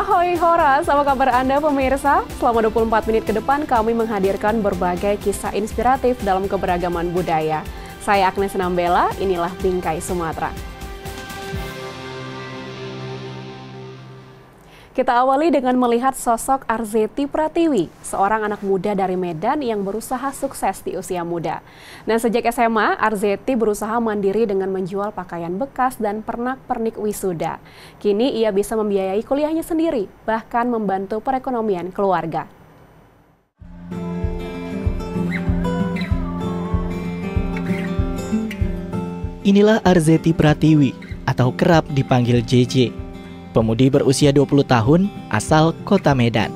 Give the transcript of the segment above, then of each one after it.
Ahoy Horas, apa kabar Anda pemirsa? Selama 24 menit ke depan kami menghadirkan berbagai kisah inspiratif dalam keberagaman budaya. Saya Agnes Nambela, inilah Bingkai Sumatera. Kita awali dengan melihat sosok Arzeti Pratiwi, seorang anak muda dari Medan yang berusaha sukses di usia muda. Nah, sejak SMA, Arzeti berusaha mandiri dengan menjual pakaian bekas dan pernak-pernik wisuda. Kini ia bisa membiayai kuliahnya sendiri, bahkan membantu perekonomian keluarga. Inilah Arzeti Pratiwi atau kerap dipanggil JJ. Pemudi berusia 20 tahun asal kota Medan.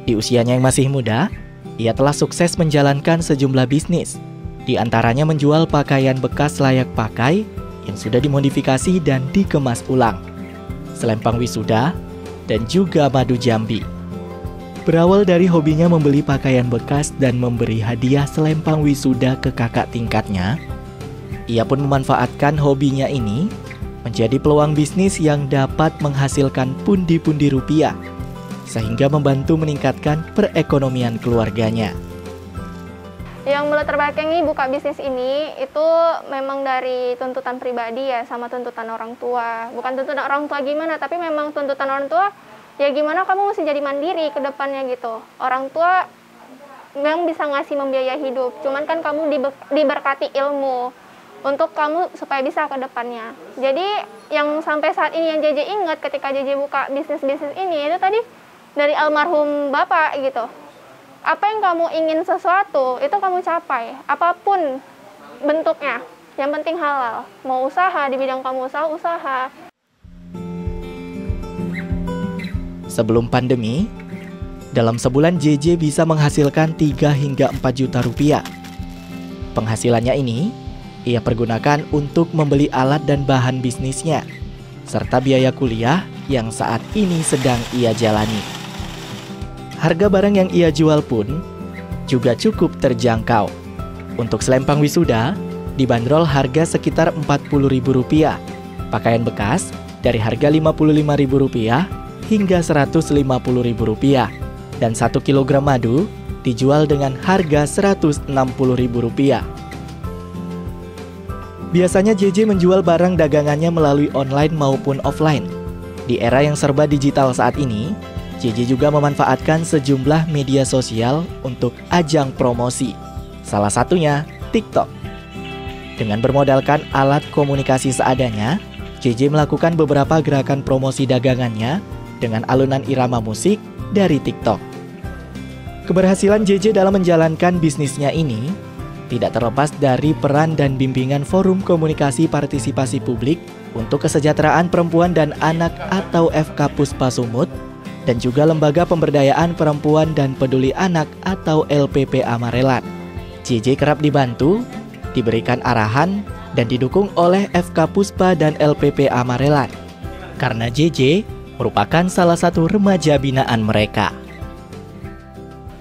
Di usianya yang masih muda, ia telah sukses menjalankan sejumlah bisnis. Di antaranya menjual pakaian bekas layak pakai yang sudah dimodifikasi dan dikemas ulang, selempang wisuda, dan juga madu Jambi. Berawal dari hobinya membeli pakaian bekas dan memberi hadiah selempang wisuda ke kakak tingkatnya, ia pun memanfaatkan hobinya ini menjadi peluang bisnis yang dapat menghasilkan pundi-pundi rupiah, sehingga membantu meningkatkan perekonomian keluarganya. Yang melatar belakangi buka bisnis ini itu memang dari tuntutan pribadi ya, sama tuntutan orang tua. Bukan tuntutan orang tua gimana, tapi memang tuntutan orang tua, ya gimana kamu mesti jadi mandiri ke depannya gitu. Orang tua memang bisa ngasih membiayai hidup, cuman kan kamu diberkati ilmu untuk kamu supaya bisa ke depannya. Jadi yang sampai saat ini yang JJ ingat ketika JJ buka bisnis-bisnis ini itu tadi dari almarhum bapak gitu. Apa yang kamu ingin sesuatu itu kamu capai, apapun bentuknya. Yang penting halal. Mau usaha di bidang kamu usaha. Sebelum pandemi, dalam sebulan JJ bisa menghasilkan 3 hingga 4 juta rupiah. Penghasilannya ini ia pergunakan untuk membeli alat dan bahan bisnisnya, serta biaya kuliah yang saat ini sedang ia jalani. Harga barang yang ia jual pun juga cukup terjangkau. Untuk selempang wisuda, dibanderol harga sekitar Rp40.000. Pakaian bekas dari harga Rp55.000 hingga Rp150.000. Dan 1 kilogram madu dijual dengan harga Rp160.000. Biasanya JJ menjual barang dagangannya melalui online maupun offline. Di era yang serba digital saat ini, JJ juga memanfaatkan sejumlah media sosial untuk ajang promosi. Salah satunya TikTok. Dengan bermodalkan alat komunikasi seadanya, JJ melakukan beberapa gerakan promosi dagangannya dengan alunan irama musik dari TikTok. Keberhasilan JJ dalam menjalankan bisnisnya ini tidak terlepas dari peran dan bimbingan Forum Komunikasi Partisipasi Publik untuk Kesejahteraan Perempuan dan Anak atau FK Puspa Sumut, dan juga Lembaga Pemberdayaan Perempuan dan Peduli Anak atau LPPA Marelan. JJ kerap dibantu, diberikan arahan, dan didukung oleh FK Puspa dan LPPA Marelan, karena JJ merupakan salah satu remaja binaan mereka.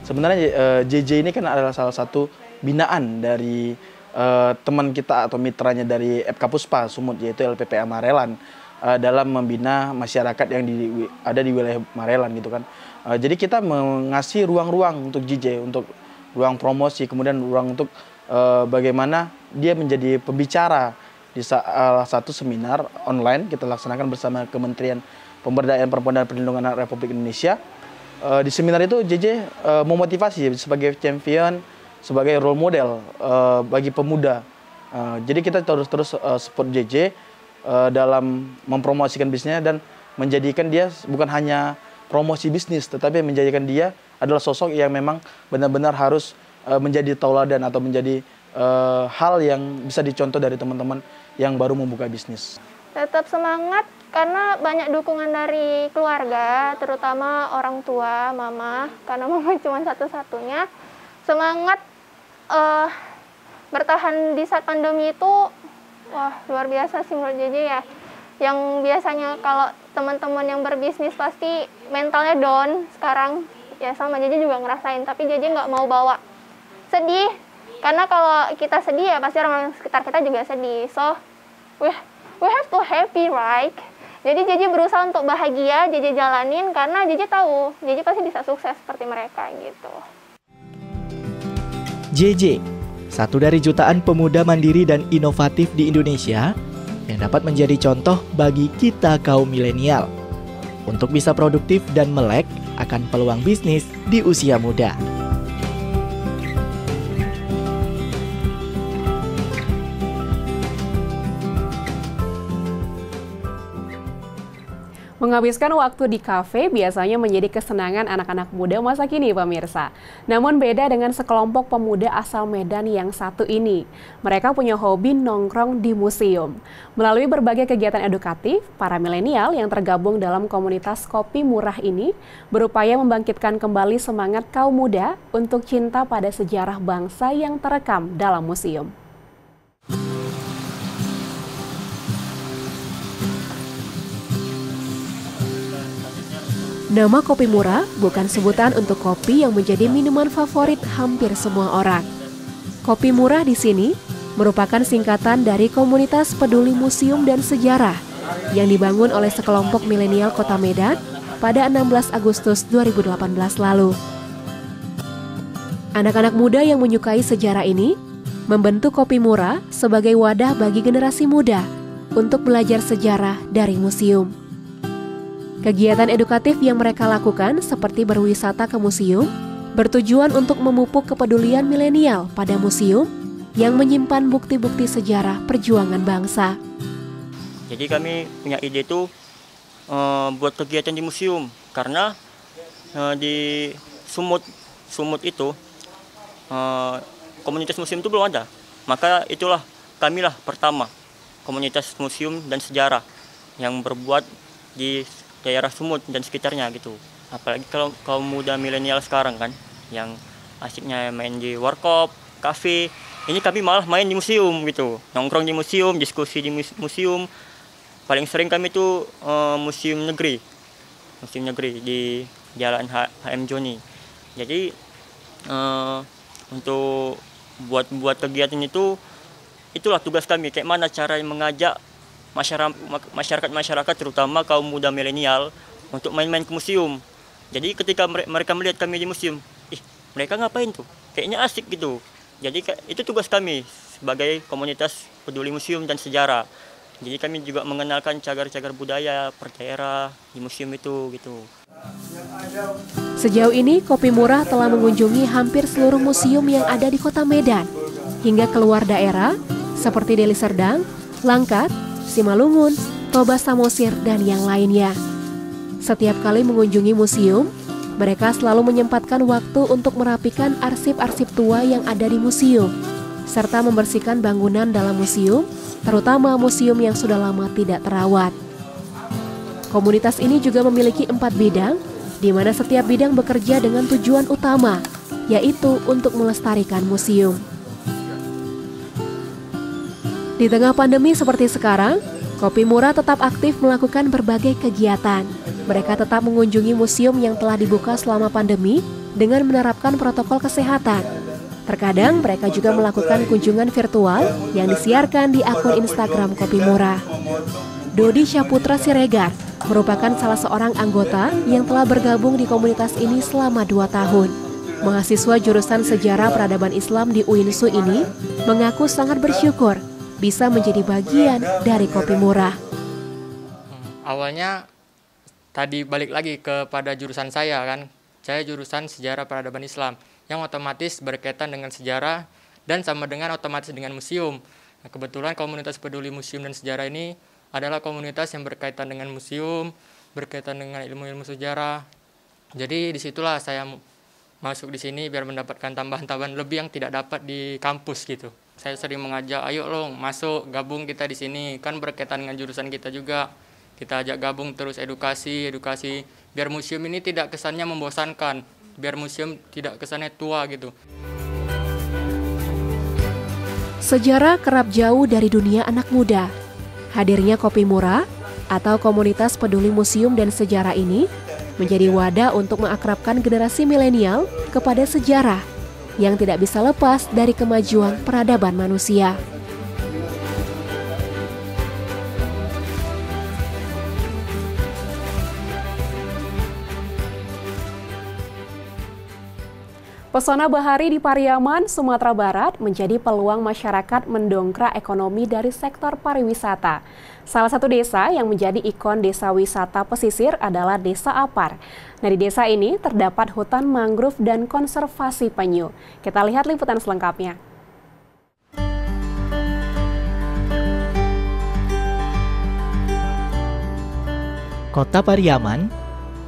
Sebenarnya JJ ini kan adalah salah satu binaan dari teman kita atau mitranya dari FK Puspa Sumut, yaitu LPPA Marelan, dalam membina masyarakat yang ada di wilayah Marelan gitu kan. Jadi kita mengasih ruang-ruang untuk JJ, untuk ruang promosi, kemudian ruang untuk bagaimana dia menjadi pembicara di salah satu seminar online kita laksanakan bersama Kementerian Pemberdayaan Perempuan dan Perlindungan Anak Republik Indonesia. Di seminar itu JJ memotivasi sebagai champion, sebagai role model bagi pemuda. Jadi kita terus support JJ dalam mempromosikan bisnisnya dan menjadikan dia bukan hanya promosi bisnis, tetapi menjadikan dia adalah sosok yang memang benar-benar harus menjadi tauladan atau menjadi hal yang bisa dicontoh dari teman-teman yang baru membuka bisnis. Tetap semangat karena banyak dukungan dari keluarga, terutama orang tua, mama, karena mama cuma satu-satunya. Semangat bertahan di saat pandemi itu wah luar biasa sih menurut JJ ya. Yang biasanya kalau teman-teman yang berbisnis pasti mentalnya down, sekarang ya sama JJ juga ngerasain, tapi JJ nggak mau bawa sedih, karena kalau kita sedih ya pasti orang sekitar kita juga sedih. So we have to happy, right? Jadi JJ berusaha untuk bahagia, JJ jalanin karena JJ tahu JJ pasti bisa sukses seperti mereka gitu. JJ, satu dari jutaan pemuda mandiri dan inovatif di Indonesia yang dapat menjadi contoh bagi kita kaum milenial untuk bisa produktif dan melek akan peluang bisnis di usia muda. Menghabiskan waktu di kafe biasanya menjadi kesenangan anak-anak muda masa kini, pemirsa. Namun beda dengan sekelompok pemuda asal Medan yang satu ini. Mereka punya hobi nongkrong di museum. Melalui berbagai kegiatan edukatif, para milenial yang tergabung dalam komunitas Kopi Murah ini berupaya membangkitkan kembali semangat kaum muda untuk cinta pada sejarah bangsa yang terekam dalam museum. Nama Kopi Murah bukan sebutan untuk kopi yang menjadi minuman favorit hampir semua orang. Kopi Murah di sini merupakan singkatan dari komunitas peduli museum dan sejarah yang dibangun oleh sekelompok milenial Kota Medan pada 16 Agustus 2018 lalu. Anak-anak muda yang menyukai sejarah ini membentuk Kopi Murah sebagai wadah bagi generasi muda untuk belajar sejarah dari museum. Kegiatan edukatif yang mereka lakukan seperti berwisata ke museum bertujuan untuk memupuk kepedulian milenial pada museum yang menyimpan bukti-bukti sejarah perjuangan bangsa. Jadi kami punya ide itu buat kegiatan di museum karena di Sumut itu komunitas museum itu belum ada. Maka itulah kamilah pertama komunitas museum dan sejarah yang berbuat di daerah Sumut dan sekitarnya gitu. Apalagi kalau kaum muda milenial sekarang kan, yang asiknya main di warkop, kafe. Ini kami malah main di museum gitu, nongkrong di museum, diskusi di museum. Paling sering kami itu museum negeri di Jalan HM Joni. Jadi untuk buat kegiatan itu, itulah tugas kami. Kayak mana cara mengajak masyarakat terutama kaum muda milenial untuk main-main ke museum. Jadi ketika mereka melihat kami di museum, mereka ngapain tuh? Kayaknya asik gitu. Jadi itu tugas kami sebagai komunitas peduli museum dan sejarah. Jadi kami juga mengenalkan cagar-cagar budaya per daerah di museum itu gitu. Sejauh ini Kopi Murah telah mengunjungi hampir seluruh museum yang ada di Kota Medan hingga keluar daerah seperti Deli Serdang, Langkat, Simalungun, Toba Samosir, dan yang lainnya. Setiap kali mengunjungi museum, mereka selalu menyempatkan waktu untuk merapikan arsip-arsip tua yang ada di museum, serta membersihkan bangunan dalam museum, terutama museum yang sudah lama tidak terawat. Komunitas ini juga memiliki 4 bidang, di mana setiap bidang bekerja dengan tujuan utama, yaitu untuk melestarikan museum. Di tengah pandemi seperti sekarang, Kopi Murah tetap aktif melakukan berbagai kegiatan. Mereka tetap mengunjungi museum yang telah dibuka selama pandemi dengan menerapkan protokol kesehatan. Terkadang mereka juga melakukan kunjungan virtual yang disiarkan di akun Instagram Kopi Murah. Dodi Syaputra Siregar merupakan salah seorang anggota yang telah bergabung di komunitas ini selama 2 tahun. Mahasiswa jurusan Sejarah Peradaban Islam di UINSU ini mengaku sangat bersyukur bisa menjadi bagian dari Kopi Murah. Awalnya tadi balik lagi kepada jurusan saya kan. Saya jurusan Sejarah Peradaban Islam yang otomatis berkaitan dengan sejarah dan sama dengan otomatis dengan museum. Nah, kebetulan komunitas peduli museum dan sejarah ini adalah komunitas yang berkaitan dengan museum, berkaitan dengan ilmu-ilmu sejarah. Jadi disitulah saya masuk di sini biar mendapatkan tambahan-tambahan lebih yang tidak dapat di kampus gitu. Saya sering mengajak, ayo long masuk gabung kita di sini, kan berkaitan dengan jurusan kita juga. Kita ajak gabung terus edukasi, biar museum ini tidak kesannya membosankan, biar museum tidak kesannya tua gitu. Sejarah kerap jauh dari dunia anak muda. Hadirnya Kopi Murah atau komunitas peduli museum dan sejarah ini menjadi wadah untuk mengakrabkan generasi milenial kepada sejarah yang tidak bisa lepas dari kemajuan peradaban manusia. Pesona bahari di Pariaman, Sumatera Barat menjadi peluang masyarakat mendongkrak ekonomi dari sektor pariwisata. Salah satu desa yang menjadi ikon desa wisata pesisir adalah Desa Apar. Nah, di desa ini terdapat hutan mangrove dan konservasi penyu. Kita lihat liputan selengkapnya. Kota Pariaman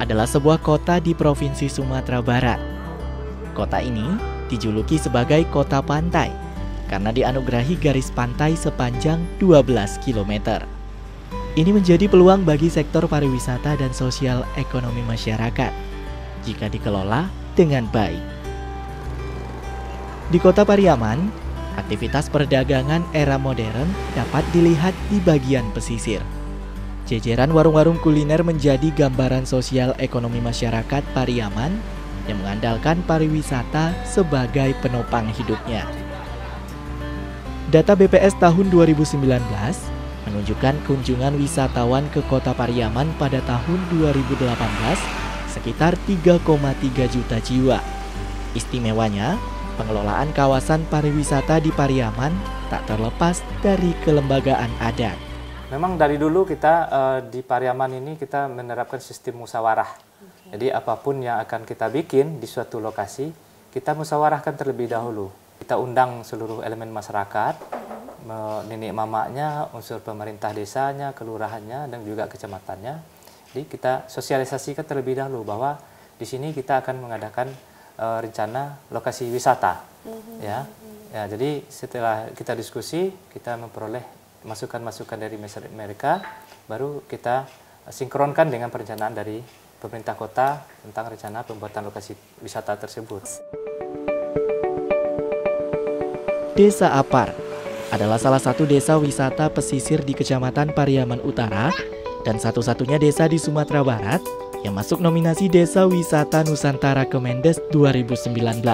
adalah sebuah kota di Provinsi Sumatera Barat. Kota ini dijuluki sebagai kota pantai karena dianugerahi garis pantai sepanjang 12 km. Ini menjadi peluang bagi sektor pariwisata dan sosial ekonomi masyarakat jika dikelola dengan baik. Di Kota Pariaman, aktivitas perdagangan era modern dapat dilihat di bagian pesisir. Jajaran warung-warung kuliner menjadi gambaran sosial ekonomi masyarakat Pariaman yang mengandalkan pariwisata sebagai penopang hidupnya. Data BPS tahun 2019 menunjukkan kunjungan wisatawan ke Kota Pariaman pada tahun 2018 sekitar 3,3 juta jiwa. Istimewanya, pengelolaan kawasan pariwisata di Pariaman tak terlepas dari kelembagaan adat. Memang dari dulu kita di Pariaman ini kita menerapkan sistem musyawarah. Jadi apapun yang akan kita bikin di suatu lokasi, kita musyawarahkan terlebih dahulu. Kita undang seluruh elemen masyarakat, nenek mamaknya, unsur pemerintah desanya, kelurahannya, dan juga kecamatannya. Jadi kita sosialisasikan terlebih dahulu bahwa di sini kita akan mengadakan rencana lokasi wisata. Ya, jadi setelah kita diskusi, kita memperoleh masukan-masukan dari mereka, baru kita sinkronkan dengan perencanaan dari pemerintah kota tentang rencana pembuatan lokasi wisata tersebut. Desa Apar adalah salah satu desa wisata pesisir di Kecamatan Pariaman Utara dan satu-satunya desa di Sumatera Barat yang masuk nominasi Desa Wisata Nusantara Kemendes 2019.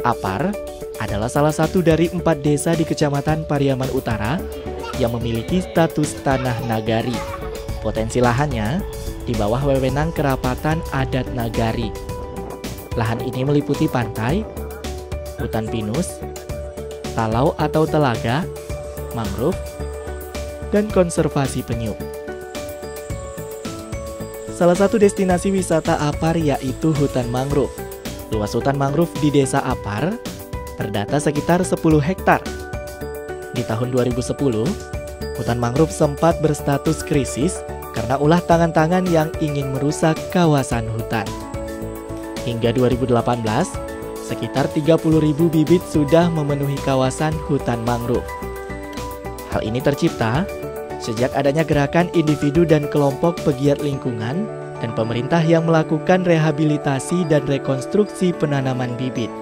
Apar adalah salah satu dari 4 desa di Kecamatan Pariaman Utara yang memiliki status tanah nagari. Potensi lahannya di bawah wewenang kerapatan adat nagari. Lahan ini meliputi pantai, hutan pinus, talau atau telaga, mangrove, dan konservasi penyu. Salah satu destinasi wisata Apar yaitu hutan mangrove. Luas hutan mangrove di Desa Apar terdata sekitar 10 hektar. Di tahun 2010, hutan mangrove sempat berstatus krisis karena ulah tangan-tangan yang ingin merusak kawasan hutan. Hingga 2018, sekitar 30.000 bibit sudah memenuhi kawasan hutan mangrove. Hal ini tercipta sejak adanya gerakan individu dan kelompok pegiat lingkungan dan pemerintah yang melakukan rehabilitasi dan rekonstruksi penanaman bibit.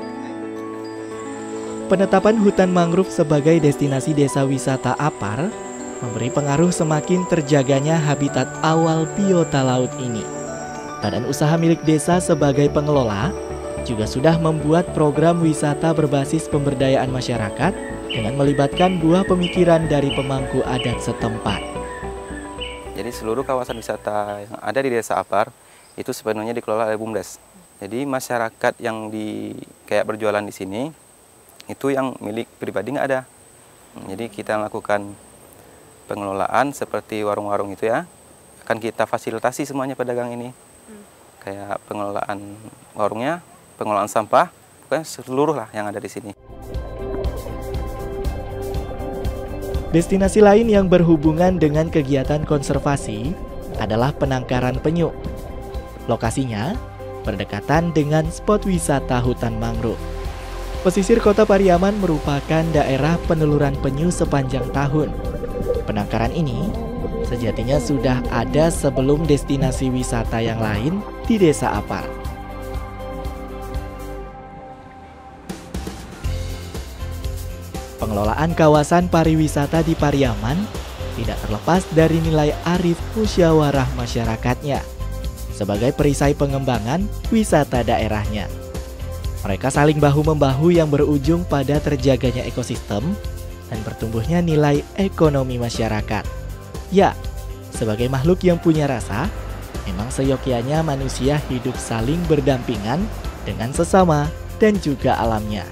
Penetapan hutan mangrove sebagai destinasi desa wisata Apar memberi pengaruh semakin terjaganya habitat awal biota laut ini. Badan usaha milik desa sebagai pengelola juga sudah membuat program wisata berbasis pemberdayaan masyarakat dengan melibatkan buah pemikiran dari pemangku adat setempat. Jadi seluruh kawasan wisata yang ada di Desa Apar itu sepenuhnya dikelola oleh BUMDes. Jadi masyarakat yang kayak berjualan di sini itu yang milik pribadi nggak ada. Jadi kita lakukan pengelolaan seperti warung-warung itu ya, akan kita fasilitasi semuanya pedagang ini. Kayak pengelolaan warungnya, pengelolaan sampah, pokoknya seluruh lah yang ada di sini. Destinasi lain yang berhubungan dengan kegiatan konservasi adalah penangkaran penyu. Lokasinya berdekatan dengan spot wisata hutan mangrove. Pesisir Kota Pariaman merupakan daerah peneluran penyu sepanjang tahun. Penangkaran ini sejatinya sudah ada sebelum destinasi wisata yang lain di Desa Apar. Pengelolaan kawasan pariwisata di Pariaman tidak terlepas dari nilai arif musyawarah masyarakatnya sebagai perisai pengembangan wisata daerahnya. Mereka saling bahu-membahu yang berujung pada terjaganya ekosistem dan bertumbuhnya nilai ekonomi masyarakat. Ya, sebagai makhluk yang punya rasa, memang seyogyanya manusia hidup saling berdampingan dengan sesama dan juga alamnya.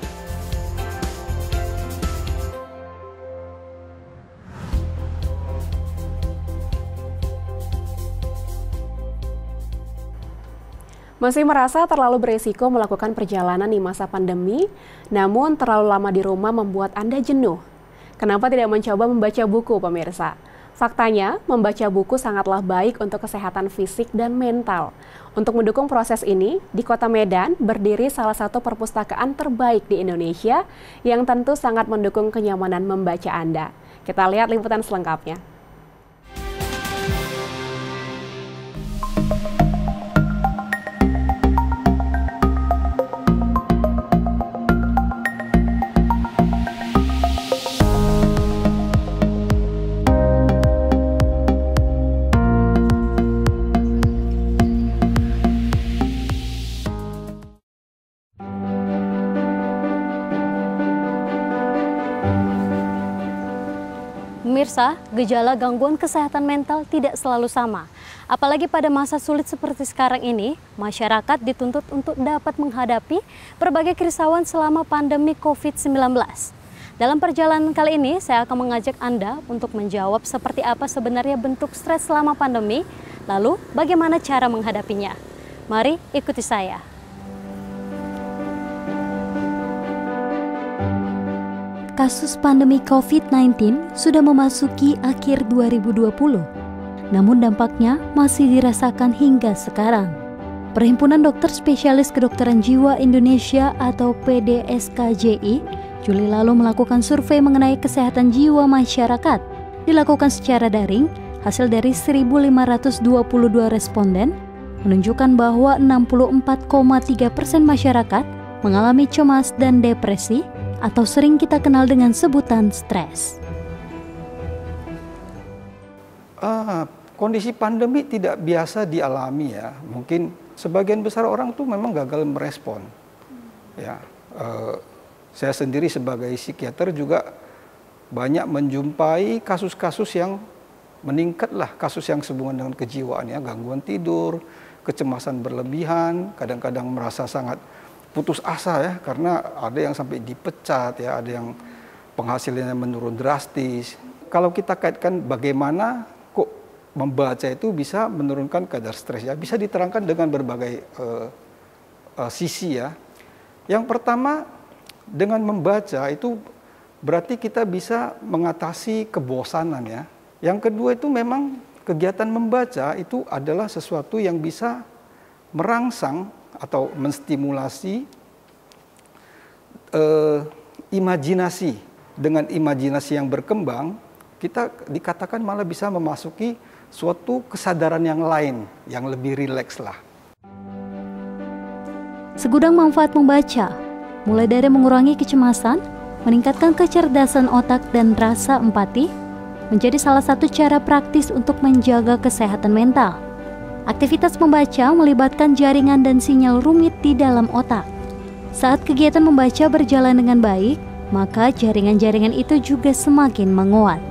Masih merasa terlalu beresiko melakukan perjalanan di masa pandemi, namun terlalu lama di rumah membuat Anda jenuh? Kenapa tidak mencoba membaca buku, pemirsa? Faktanya, membaca buku sangatlah baik untuk kesehatan fisik dan mental. Untuk mendukung proses ini, di Kota Medan berdiri salah satu perpustakaan terbaik di Indonesia yang tentu sangat mendukung kenyamanan membaca Anda. Kita lihat liputan selengkapnya. Pemirsa, gejala gangguan kesehatan mental tidak selalu sama. Apalagi pada masa sulit seperti sekarang ini, masyarakat dituntut untuk dapat menghadapi berbagai kerisauan selama pandemi COVID-19. Dalam perjalanan kali ini, saya akan mengajak Anda untuk menjawab seperti apa sebenarnya bentuk stres selama pandemi, lalu bagaimana cara menghadapinya. Mari ikuti saya. Kasus pandemi COVID-19 sudah memasuki akhir 2020, namun dampaknya masih dirasakan hingga sekarang. Perhimpunan Dokter Spesialis Kedokteran Jiwa Indonesia atau PDSKJI Juli lalu melakukan survei mengenai kesehatan jiwa masyarakat. Dilakukan secara daring, hasil dari 1.522 responden menunjukkan bahwa 64,3% masyarakat mengalami cemas dan depresi atau sering kita kenal dengan sebutan stres. Kondisi pandemi tidak biasa dialami ya. Mungkin sebagian besar orang tuh memang gagal merespon. Ya, saya sendiri sebagai psikiater juga banyak menjumpai kasus-kasus yang meningkatlah, kasus yang sehubungan dengan kejiwaan ya, gangguan tidur, kecemasan berlebihan, kadang-kadang merasa sangat putus asa ya, karena ada yang sampai dipecat ya, ada yang penghasilannya menurun drastis. Kalau kita kaitkan bagaimana kok membaca itu bisa menurunkan kadar stres ya, bisa diterangkan dengan berbagai sisi ya. Yang pertama, dengan membaca itu berarti kita bisa mengatasi kebosanan ya. Yang kedua itu memang kegiatan membaca itu adalah sesuatu yang bisa merangsang atau menstimulasi imajinasi. Dengan imajinasi yang berkembang, kita dikatakan malah bisa memasuki suatu kesadaran yang lain, yang lebih rileks lah. Segudang manfaat membaca, mulai dari mengurangi kecemasan, meningkatkan kecerdasan otak dan rasa empati, menjadi salah satu cara praktis untuk menjaga kesehatan mental. Aktivitas membaca melibatkan jaringan dan sinyal rumit di dalam otak. Saat kegiatan membaca berjalan dengan baik, maka jaringan-jaringan itu juga semakin menguat.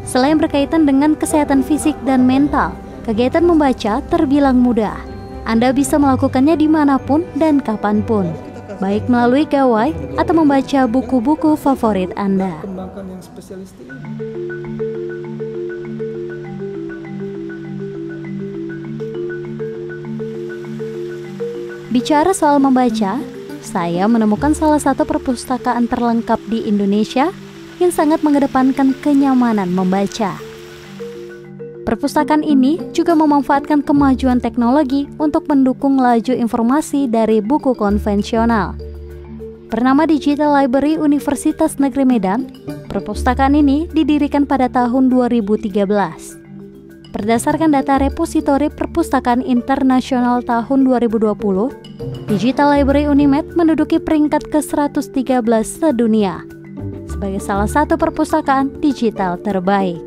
Selain berkaitan dengan kesehatan fisik dan mental, kegiatan membaca terbilang mudah. Anda bisa melakukannya dimanapun dan kapanpun, baik melalui gawai atau membaca buku-buku favorit Anda. Bicara soal membaca, saya menemukan salah satu perpustakaan terlengkap di Indonesia yang sangat mengedepankan kenyamanan membaca. Perpustakaan ini juga memanfaatkan kemajuan teknologi untuk mendukung laju informasi dari buku konvensional. Bernama Digital Library Universitas Negeri Medan, perpustakaan ini didirikan pada tahun 2013. Berdasarkan data repositori perpustakaan internasional tahun 2020, Digital Library Unimed menduduki peringkat ke-113 sedunia sebagai salah satu perpustakaan digital terbaik.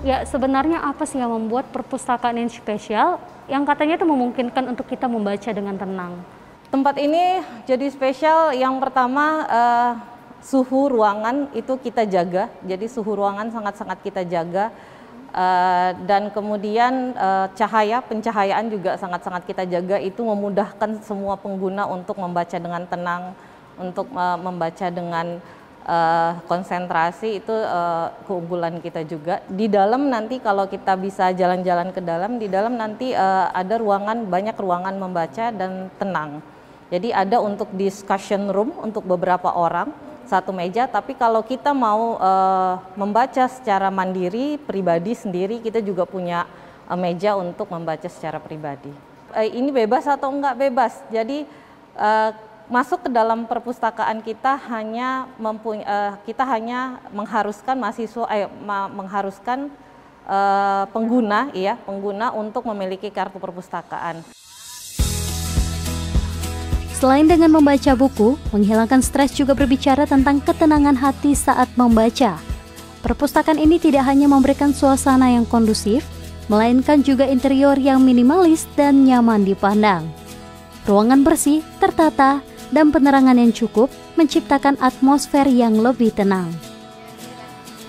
Ya, sebenarnya apa sih yang membuat perpustakaan ini spesial yang katanya itu memungkinkan untuk kita membaca dengan tenang? Tempat ini jadi spesial, yang pertama suhu ruangan itu kita jaga, jadi suhu ruangan sangat-sangat kita jaga. Dan kemudian pencahayaan juga sangat-sangat kita jaga, itu memudahkan semua pengguna untuk membaca dengan tenang, untuk membaca dengan konsentrasi. Itu keunggulan kita juga. Di dalam nanti kalau kita bisa jalan-jalan ke dalam, di dalam nanti ada banyak ruangan membaca dan tenang. Jadi ada untuk discussion room untuk beberapa orang, satu meja, tapi kalau kita mau membaca secara mandiri, pribadi sendiri, kita juga punya meja untuk membaca secara pribadi. Ini bebas atau enggak bebas, jadi masuk ke dalam perpustakaan kita hanya mengharuskan mengharuskan pengguna untuk memiliki kartu perpustakaan. Selain dengan membaca buku, menghilangkan stres juga berbicara tentang ketenangan hati saat membaca. Perpustakaan ini tidak hanya memberikan suasana yang kondusif, melainkan juga interior yang minimalis dan nyaman dipandang. Ruangan bersih, tertata, dan penerangan yang cukup menciptakan atmosfer yang lebih tenang.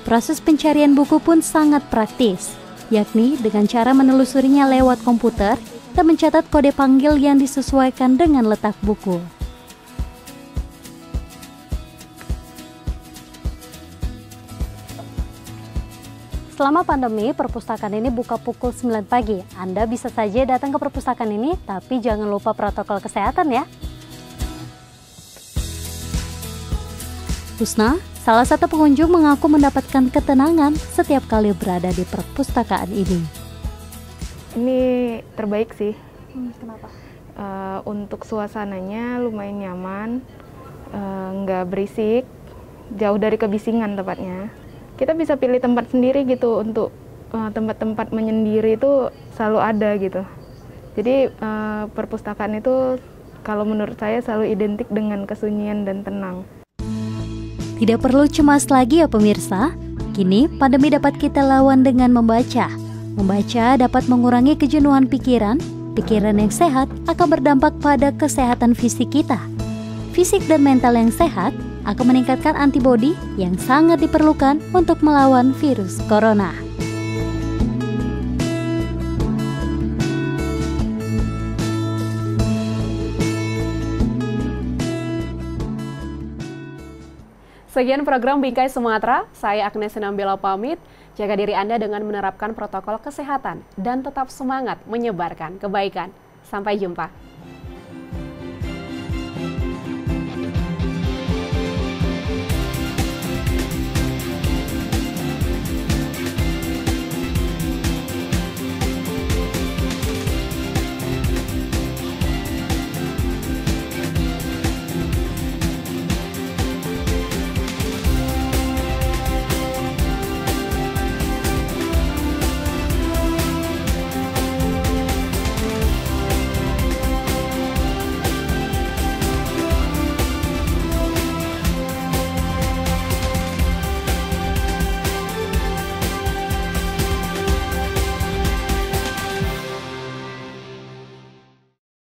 Proses pencarian buku pun sangat praktis, yakni dengan cara menelusurinya lewat komputer dan mencatat kode panggil yang disesuaikan dengan letak buku. Selama pandemi, perpustakaan ini buka pukul 9 pagi. Anda bisa saja datang ke perpustakaan ini, tapi jangan lupa protokol kesehatan ya. Husna, salah satu pengunjung mengaku mendapatkan ketenangan setiap kali berada di perpustakaan ini. Ini terbaik sih. Kenapa? Untuk suasananya lumayan nyaman, nggak berisik, jauh dari kebisingan tempatnya. Kita bisa pilih tempat sendiri gitu, untuk tempat-tempat menyendiri itu selalu ada gitu. Jadi perpustakaan itu kalau menurut saya selalu identik dengan kesunyian dan tenang. Tidak perlu cemas lagi ya pemirsa, kini pandemi dapat kita lawan dengan membaca. Membaca dapat mengurangi kejenuhan pikiran. Pikiran yang sehat akan berdampak pada kesehatan fisik kita. Fisik dan mental yang sehat akan meningkatkan antibodi yang sangat diperlukan untuk melawan virus corona. Sekian program Bingkai Sumatera, saya Agnes Sinambela pamit. Jaga diri Anda dengan menerapkan protokol kesehatan dan tetap semangat menyebarkan kebaikan. Sampai jumpa.